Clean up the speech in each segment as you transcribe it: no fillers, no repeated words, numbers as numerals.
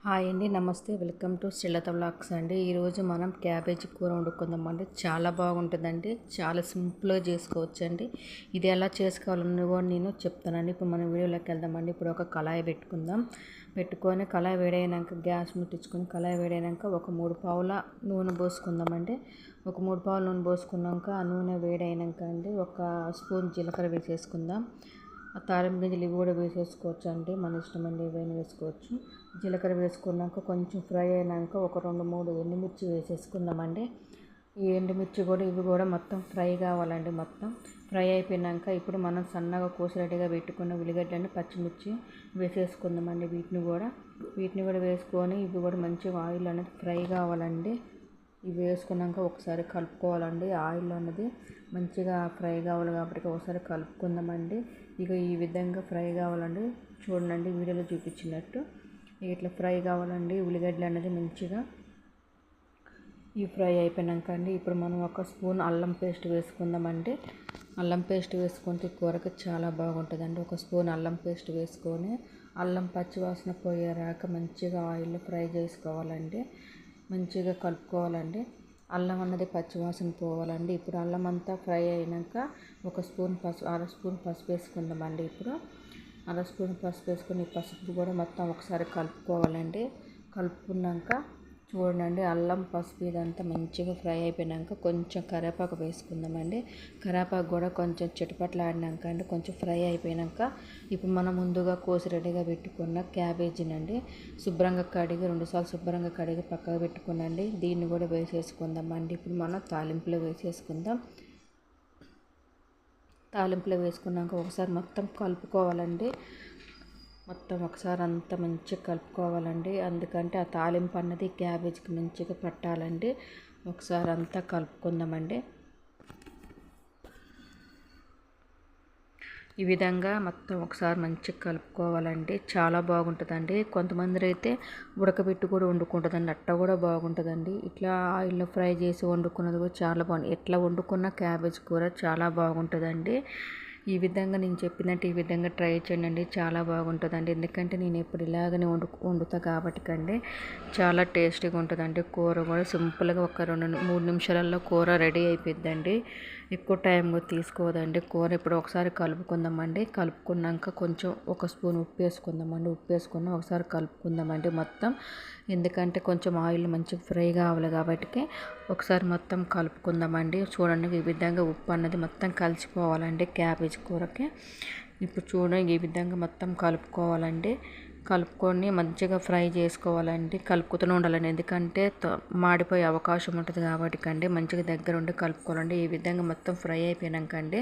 Hi అండి, నమస్తే. Welcome to Srilatha vlogs అండి. ఈరోజు మనం క్యాబేజీ కూర వండుకుందామండి. చాలా బాగుంటుందండి. చాలా సింపుల్గా చేసుకోవచ్చండి. ఇది ఎలా చేసుకోవాలని కూడా నేను చెప్తానండి. ఇప్పుడు మనం వీడియోలోకి వెళ్దామండి. ఇప్పుడు ఒక కళాయి పెట్టుకొని కళాయి వేడైనాక గ్యాస్ ముట్టించుకొని కళాయి వేడైనాక ఒక 3 పావుల నూనె పోసుకుందామండి. ఒక 3 పావుల నూనె పోసుకున్నాక ఆ నూనె వేడైనాక అండి ఒక స్పూన్ జీలకర్ర వేసేసుకుందాం. ఆ తాలింపు గింజలు ఇవి కూడా వేసేసుకోవచ్చు అండి, మన ఇష్టం అండి, ఏవైనా వేసుకోవచ్చు. జీలకర్ర వేసుకున్నాక కొంచెం ఫ్రై అయినాక ఒక 2-3 ఎండుమిర్చి వేసేసుకుందామండి. ఈ ఎండుమిర్చి కూడా ఇవి కూడా మొత్తం ఫ్రై కావాలండి. మొత్తం ఫ్రై అయిపోయినాక ఇప్పుడు మనం సన్నగా కోసి రెడీగా పెట్టుకున్న ఉల్లిగడ్డని పచ్చిమిర్చి వేసేసుకుందామండి. వీటిని కూడా వేసుకొని ఇవి కూడా మంచిగా ఆయిల్ అనేది ఫ్రై కావాలండి. ఇవి వేసుకున్నాక ఒకసారి కలుపుకోవాలండి. ఆయిల్ అనేది మంచిగా ఫ్రై కావాలి కాబట్టి ఒకసారి కలుపుకుందామండి. ఇక ఈ విధంగా ఫ్రై కావాలండి. చూడండి వీడియోలో చూపించినట్టు ఇట్లా ఫ్రై కావాలండి. ఉల్లిగడ్డలు అనేది మంచిగా ఈ ఫ్రై అయిపోయినాక అండి ఇప్పుడు మనం ఒక స్పూన్ అల్లం పేస్ట్ వేసుకుందామండి. అల్లం పేస్ట్ వేసుకుంటే కూరకి చాలా బాగుంటుందండి. ఒక స్పూన్ అల్లం పేస్ట్ వేసుకొని అల్లం పచ్చివాసన పోయేరాక మంచిగా ఆయిల్లో ఫ్రై చేసుకోవాలండి. మంచిగా కలుపుకోవాలండి. అల్లం అన్నది పచ్చివాసన పోవాలండి. ఇప్పుడు అల్లం అంతా ఫ్రై అయినాక ఒక స్పూన్ అర స్పూన్ పసుపు వేసుకుందామండి. ఇప్పుడు అర స్పూన్ పసుపు వేసుకొని పసుపు కూడా మొత్తం ఒకసారి కలుపుకోవాలండి. కలుపుకున్నాక చూడండి అల్లం పసుపు ఇదంతా మంచిగా ఫ్రై అయిపోయినాక కొంచెం కరివేపాకు వేసుకుందామండి. కరివేపాకు కూడా కొంచెం చిటపట్లాడినాక అండి కొంచెం ఫ్రై అయిపోయినాక ఇప్పుడు మనం ముందుగా కోసి రెడీగా పెట్టుకున్న క్యాబేజీనండి శుభ్రంగా కడిగి 2 సార్లు శుభ్రంగా కడిగి పక్కకు పెట్టుకున్నాండి. దీన్ని కూడా వేసేసుకుందామండి. ఇప్పుడు మనం తాలింపులో వేసేసుకుందాం. తాలింపులో వేసుకున్నాక ఒకసారి మొత్తం కలుపుకోవాలండి. మొత్తం ఒకసారి అంతా మంచిగా కలుపుకోవాలండి. అందుకంటే ఆ తాలింపు అన్నది క్యాబేజీకి మంచిగా పట్టాలండి. ఒకసారి అంతా కలుపుకుందామండి. ఈ విధంగా మొత్తం ఒకసారి మంచిగా కలుపుకోవాలండి. చాలా బాగుంటుందండి. కొంతమంది అయితే ఉడకబెట్టి కూడా వండుకుంటుందండి, అట్ట కూడా బాగుంటుందండి. ఇట్లా ఆయిల్లో ఫ్రై చేసి వండుకున్నది కూడా చాలా బాగుంది. ఎట్లా వండుకున్న క్యాబేజ్ కూర చాలా బాగుంటుందండి. ఈ విధంగా నేను చెప్పినట్టు ఈ విధంగా ట్రై చేయండి, చాలా బాగుంటుందండి. ఎందుకంటే నేను ఎప్పుడు ఇలాగనే వండుతా కాబట్టి కండి చాలా టేస్టీగా ఉంటుందండి. కూర కూడా సింపుల్గా ఒక 2-3 నిమిషాలలో కూర రెడీ అయిపోద్దండి. ఎక్కువ టైం కూడా తీసుకోదండి కూర. ఇప్పుడు ఒకసారి కలుపుకుందామండి. కలుపుకున్నాక కొంచెం ఒక స్పూన్ ఉప్పు వేసుకుందామండి. ఉప్పు వేసుకుని ఒకసారి కలుపుకుందామండి మొత్తం. ఎందుకంటే కొంచెం ఆయిల్ మంచిగా ఫ్రై కావాలి కాబట్టి ఒకసారి మొత్తం కలుపుకుందామండి. చూడండి ఈ విధంగా ఉప్పు అన్నది మొత్తం కలిసిపోవాలండి క్యాబేజ్ కూరకి. ఇప్పుడు చూడండి ఈ విధంగా మొత్తం కలుపుకోవాలండి. కలుపుకొని మంచిగా ఫ్రై చేసుకోవాలండి. కలుపుతూనే ఉండాలండి, ఎందుకంటే మాడిపోయే అవకాశం ఉంటుంది కాబట్టి కండి మంచిగా దగ్గర ఉండి కలుపుకోవాలండి. ఈ విధంగా మొత్తం ఫ్రై అయిపోయాక అండి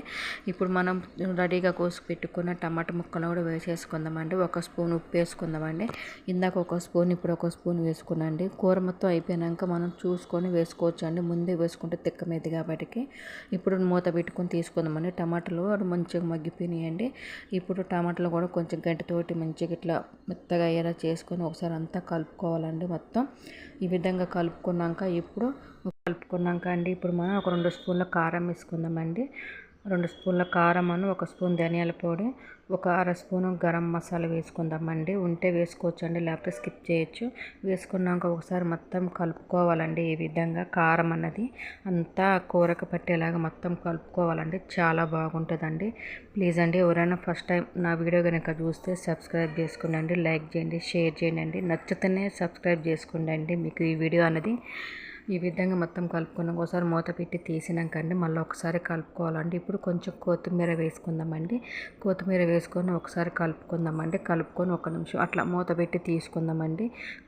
ఇప్పుడు మనం రెడీగా కోసి పెట్టుకున్న టమాటా ముక్కలు కూడా వేసేసుకుందామండి. ఒక స్పూన్ ఉప్పు వేసుకుందామండి. ఇందాక ఒక స్పూన్ ఇప్పుడు ఒక స్పూన్ వేసుకున్నాండి. కూర మొత్తం అయిపోయాక మనం చూసుకొని వేసుకోవచ్చు అండి. ముందే వేసుకుంటే తిక్కమేది కాబట్టి ఇప్పుడు మూత పెట్టుకొని తీసుకుందామండి. టమాటాలు మంచిగా మగ్గిపోయినాయండి. ఇప్పుడు టమాటాలు కూడా కొంచెం గంటితోటి మంచిగా ఇట్లా మెత్తగా అయ్యేలా చేసుకొని ఒకసారి అంతా కలుపుకోవాలండి. మొత్తం ఈ విధంగా కలుపుకున్నాక అండి ఇప్పుడు మనం ఒక 2 స్పూన్ల కారం వేసుకుందామండి. 2 స్పూన్ల కారం ఒక స్పూన్ ధనియాల పొడి, ఒక అర స్పూను గరం మసాలా వేసుకుందామండి. ఉంటే వేసుకోవచ్చు అండి, లేకపోతే స్కిప్ చేయొచ్చు. వేసుకున్నాక ఒకసారి మొత్తం కలుపుకోవాలండి. ఈ విధంగా కారం అన్నది అంతా కూరకు పట్టేలాగా మొత్తం కలుపుకోవాలండి. చాలా బాగుంటుందండి. ప్లీజ్ అండి ఎవరైనా ఫస్ట్ టైం నా వీడియో కనుక చూస్తే సబ్స్క్రైబ్ చేసుకోండి, లైక్ చేయండి, షేర్ చేయండి. నచ్చితేనే సబ్స్క్రైబ్ చేసుకోండి. మీకు ఈ వీడియో అనేది ఈ విధంగా మొత్తం కలుపుకున్నాక ఒకసారి మూత పెట్టి తీసినాక అండి మళ్ళీ ఒకసారి కలుపుకోవాలండి. ఇప్పుడు కొంచెం కొత్తిమీర వేసుకుందామండి. కొత్తిమీర వేసుకొని ఒకసారి కలుపుకుందామండి. కలుపుకొని 1 నిమిషం అట్లా మూత పెట్టి తీసుకుందామండి.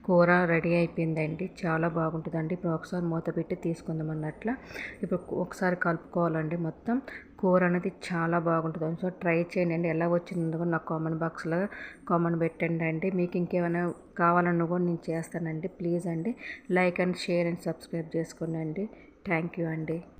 కూర రెడీ అయిపోయిందండి. చాలా బాగుంటుందండి. ఇప్పుడు ఒకసారి మూత పెట్టి తీసుకుందామండి. అట్లా ఇప్పుడు ఒకసారి కలుపుకోవాలండి. మొత్తం కూర అనేది చాలా బాగుంటుంది. సో ట్రై చేయండి. ఎలా వచ్చిందో నాకు కామెంట్ బాక్స్లో కామెంట్ పెట్టండి అండి. మీకు ఇంకేమైనా కావాలన్నా కూడా నేను చేస్తానండి. ప్లీజ్ అండి like and share and subscribe చేసుకోండి అండి. థ్యాంక్ యూ అండి.